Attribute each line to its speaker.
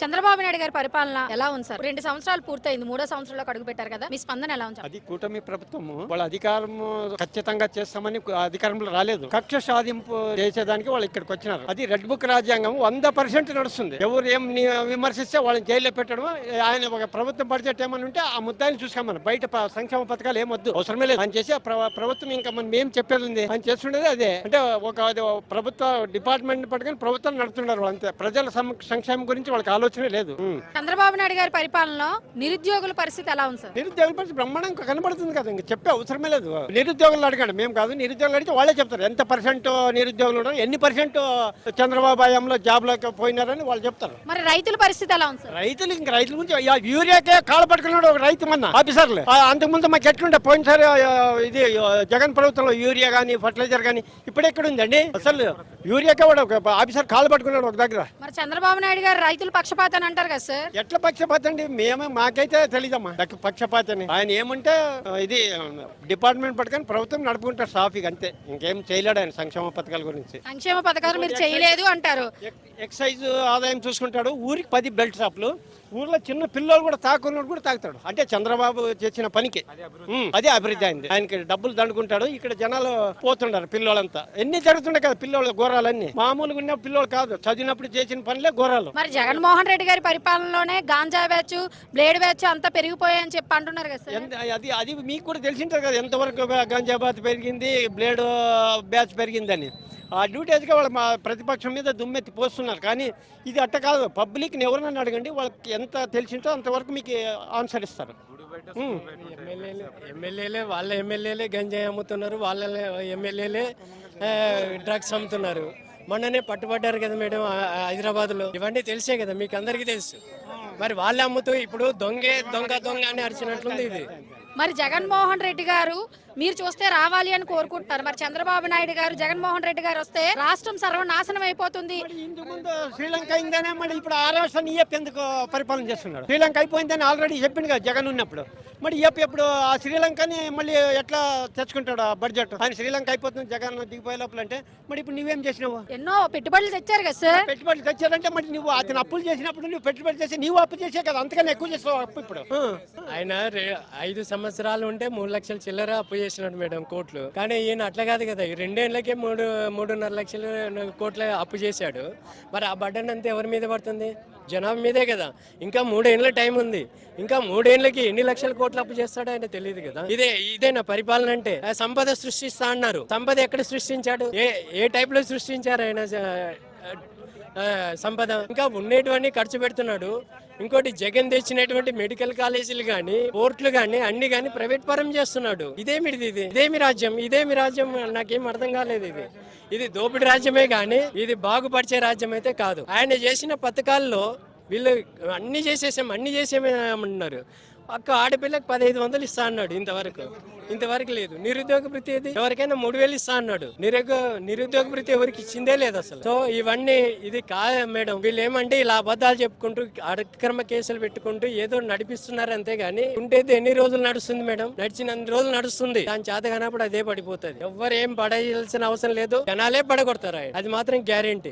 Speaker 1: చంద్రబాబు నాయుడు గారి పరిపాలన ఎలా ఉంది సార్? 2 సంవత్సరాలు పూర్తయింది, 3వ సంవత్సరంలో అడుగు పెట్టారు కదా, మీ స్పందన ఎలా ఉంది?
Speaker 2: అది కూటమి ప్రభుత్వము వాళ్ళ అధికారం ఖచ్చితంగా చేస్తామని అధికారంలో రాలేదు. కక్ష సాధింపు చేసేదానికి వాళ్ళు ఇక్కడికి వచ్చినారు. అది రెడ్ బుక్ రాజ్యాంగం 100% నడుస్తుంది. ఎవరు ఏం విమర్శిస్తే వాళ్ళని జైల్లో పెట్టడం. ఆయన ఒక ప్రభుత్వం బడ్జెట్ ఏమని ఉంటే ఆ ముద్దాయిని చూసుకోమని, బయట సంక్షేమ పథకాలు ఏమొద్దు, అవసరమే లేదు అని చేసి ప్రభుత్వం ఇంకా మనం ఏం చెప్పేది ఉంది అని చేస్తుండేది అదే. అంటే ఒక ప్రభుత్వ డిపార్ట్మెంట్ పట్టుకొని ప్రభుత్వం నడుతున్నారు. అంతే, ప్రజల సంక్షేమం గురించి వాళ్ళకి ఆలోచనే లేదు.
Speaker 1: చంద్రబాబు నాయుడు గారి పరిపాలనలో నిరుద్యోగుల పరిస్థితి ఎలా ఉంది సార్?
Speaker 2: నిరుద్యోగుల పరిస్థితి బ్రహ్మాండంగా కనబడుతుంది కదా, ఇంకా చెప్పే అవసరమే లేదు. నిరుద్యోగులు అడగండి, మేము కాదు, నిరుద్యోగులు అడిగితే వాళ్ళే చెప్తారు ఎంత పర్సెంట్ నిరుద్యోగులు ఉన్నారు, ఎన్ని పర్సెంట్ చంద్రబాబు హయాంలో జాబ్ లోకి పోయినారని వాళ్ళు చెప్తారు.
Speaker 1: మరి రైతుల పరిస్థితి ఎలా ఉంది సార్?
Speaker 2: రైతులు ఇంకా రైతుల గురించి యూరియాకే కాళ్ళ పట్టుకున్నాడు ఒక రైతు మన ఆఫీసర్లు. అంతకుముందు మాకు ఎట్లుంటే పోయినసారి ఇది జగన్ ప్రభుత్వంలో యూరియా కానీ ఫర్టిలైజర్ కానీ ఇప్పుడు ఎక్కడుందండి? అసలు యూరియాకే వాడు ఒక ఆఫీసర్ కాళ్ళు పట్టుకున్నాడు ఒక దగ్గర.
Speaker 1: మరి చంద్రబాబు నాయుడు గారు రైతులు పక్షపాత అని అంటారు కదా సార్?
Speaker 2: ఎట్లా పక్షపాత అండి? మాకైతే తెలీదమ్మా పక్షపాతని. ఆయన ఏమంటే ఇది డిపార్ట్మెంట్ పట్టుకొని ప్రభుత్వం నడుపుకుంటారు సాఫీగా, అంతే. ఇంకేం చేయలేడు ఆయన సంక్షేమ పథకాల గురించి.
Speaker 1: సంక్షేమ పథకాలు మీరు చేయలేదు అంటారు.
Speaker 2: ఎక్సైజ్ ఆదాయం చూసుకుంటాడు. ఊరికి 10 బెల్ట్ షాపులు, ఊర్లో చిన్న పిల్లలు కూడా తాకున్నాడు కూడా తాగుతాడు. అంటే చంద్రబాబు చేసిన పనికి అదే అభివృద్ధి అయింది. ఆయనకి డబ్బులు దండుకుంటాడు. ఇక్కడ జనాలు పోతుండారు పిల్లలంతా. ఎన్ని జరుగుతుండే కదా పిల్లలు ఘోరాలన్నీ. మామూలుగా ఉన్న పిల్లలు కాదు, చదివినప్పుడు చేసిన పనులే ఘోరాలు.
Speaker 1: మరి జగన్మోహన్ రెడ్డి గారి పరిపాలనలోనే గాంజా బ్యాచ్, బ్లేడ్ బ్యాచ్ అంతా పెరిగిపోయాయని చెప్పి అంటున్నారు కదా సార్?
Speaker 2: అది మీకు కూడా తెలిసింటారు కదా, ఎంతవరకు గంజాబాత్ పెరిగింది, బ్లేడ్ బ్యాచ్ పెరిగిందని. ఆ డ్యూటీస్గా వాళ్ళ మా ప్రతిపక్షం మీద దుమ్మెత్తి పోస్తున్నారు. కానీ ఇది అట్ట కాదు. పబ్లిక్ని ఎవరినైనా అడగండి, వాళ్ళకి ఎంత తెలిసింటో అంతవరకు మీకు ఆన్సర్ ఇస్తారు.
Speaker 3: ఎమ్మెల్యేలే వాళ్ళ ఎమ్మెల్యేలే గంజాయి అమ్ముతున్నారు, వాళ్ళ ఎమ్మెల్యేలే డ్రగ్స్ అమ్ముతున్నారు. మొన్ననే పట్టుబడ్డారు కదా మేడం హైదరాబాద్లో. ఇవన్నీ తెలిసే కదా, మీకు అందరికీ తెలుసు. మరి వాళ్ళు అమ్ముతూ ఇప్పుడు దొంగ అని అరిచినట్లుంది ఇది.
Speaker 1: మరి జగన్మోహన్ రెడ్డి గారు మీరు చూస్తే రావాలి అని కోరుకుంటున్నారు. మరి చంద్రబాబు నాయుడు గారు, జగన్మోహన్ రెడ్డి గారు వస్తే రాష్ట్రం సర్వనాశనం అయిపోతుంది.
Speaker 2: ఇంతకు ముందు శ్రీలంక అయిందనే మరి ఇప్పుడు ఆ రాష్ట్రాన్ని ఈఎఫ్ ఎందుకు పరిపాలన చేస్తున్నాడు? శ్రీలంక అయిపోయిందని ఆల్రెడీ చెప్పింది కదా జగన్ ఉన్నప్పుడు. మరి ఈఎఫ్ ఎప్పుడు ఆ శ్రీలంకని మళ్ళీ ఎట్లా తెచ్చుకుంటాడు ఆ బడ్జెట్? ఆయన శ్రీలంక అయిపోతుంది జగన్ దిగిపోయే లోపల అంటే మరి ఇప్పుడు నువ్వేం చేసినావు?
Speaker 1: ఎన్నో పెట్టుబడులు తెచ్చారు కదా సార్.
Speaker 2: పెట్టుబడులు తెచ్చారంటే మరి నువ్వు అతను అప్పులు చేసినప్పుడు నువ్వు పెట్టుబడి చేసి నీవు అప్పు చేసే కదా, అంతకన్నా ఎక్కువ చేస్తావు అప్పు. ఇప్పుడు
Speaker 3: ఆయన 5 సంవత్సరాలు ఉంటే 3 లక్షల చిల్లర అప్పు చేసినాడు మేడం, కోట్లు. కానీ ఈయన అట్లా కాదు కదా, 2 ఏళ్లకే 3.5 లక్షల కోట్ల అప్పు చేశాడు. మరి ఆ బడ్డన్ అంతా ఎవరి మీద పడుతుంది? జనాభా మీదే కదా. ఇంకా 3 ఏళ్ళ టైం ఉంది. ఇంకా 3 ఏళ్ళకి ఎన్ని లక్షల కోట్లు అప్పు చేస్తాడో ఆయన తెలియదు కదా. ఇదేనా పరిపాలన అంటే? సంపద సృష్టిస్తా అన్నారు. సంపద ఎక్కడ సృష్టించాడు? ఏ టైప్ లో సృష్టించారు ఆయన సంపద? ఇంకా ఉండేటివన్నీ ఖర్చు పెడుతున్నాడు. ఇంకోటి జగన్ తెచ్చినటువంటి మెడికల్ కాలేజీలు గాని, పోర్టులు గాని, అన్ని గాని ప్రైవేట్ పరం చేస్తున్నాడు. ఇదేమి రాజ్యం? నాకేం అర్థం కాలేదు. ఇది దోపిడి రాజ్యమే గాని ఇది బాగుపరిచే రాజ్యం అయితే కాదు. ఆయన చేసిన పథకాల్లో వీళ్ళు అన్ని చేసేసామన్నారు. పక్క ఆడపిల్లకి 1500 ఇస్తా అన్నాడు. ఇంతవరకు లేదు. నిరుద్యోగ భృతి ఏది? ఎవరికైనా 3000 ఇస్తా అన్నాడు. నిరుద్యోగ భృతి ఎవరికి ఇచ్చిందే లేదు అసలు. సో ఇవన్నీ ఇది కాదు మేడం. వీళ్ళు ఏమంటే ఇలా అబద్ధాలు చెప్పుకుంటూ అక్రమ కేసులు పెట్టుకుంటూ ఏదో నడిపిస్తున్నారు అంతే గానీ ఉండేది ఎన్ని రోజులు నడుస్తుంది మేడం? నడిచినన్ని రోజులు నడుస్తుంది. దాని చేత కానప్పుడు అదే పడిపోతుంది. ఎవ్వరు ఏం పడేయాల్సిన అవసరం లేదు. జనాలే పడగొడతారు. అది మాత్రం గ్యారెంటీ.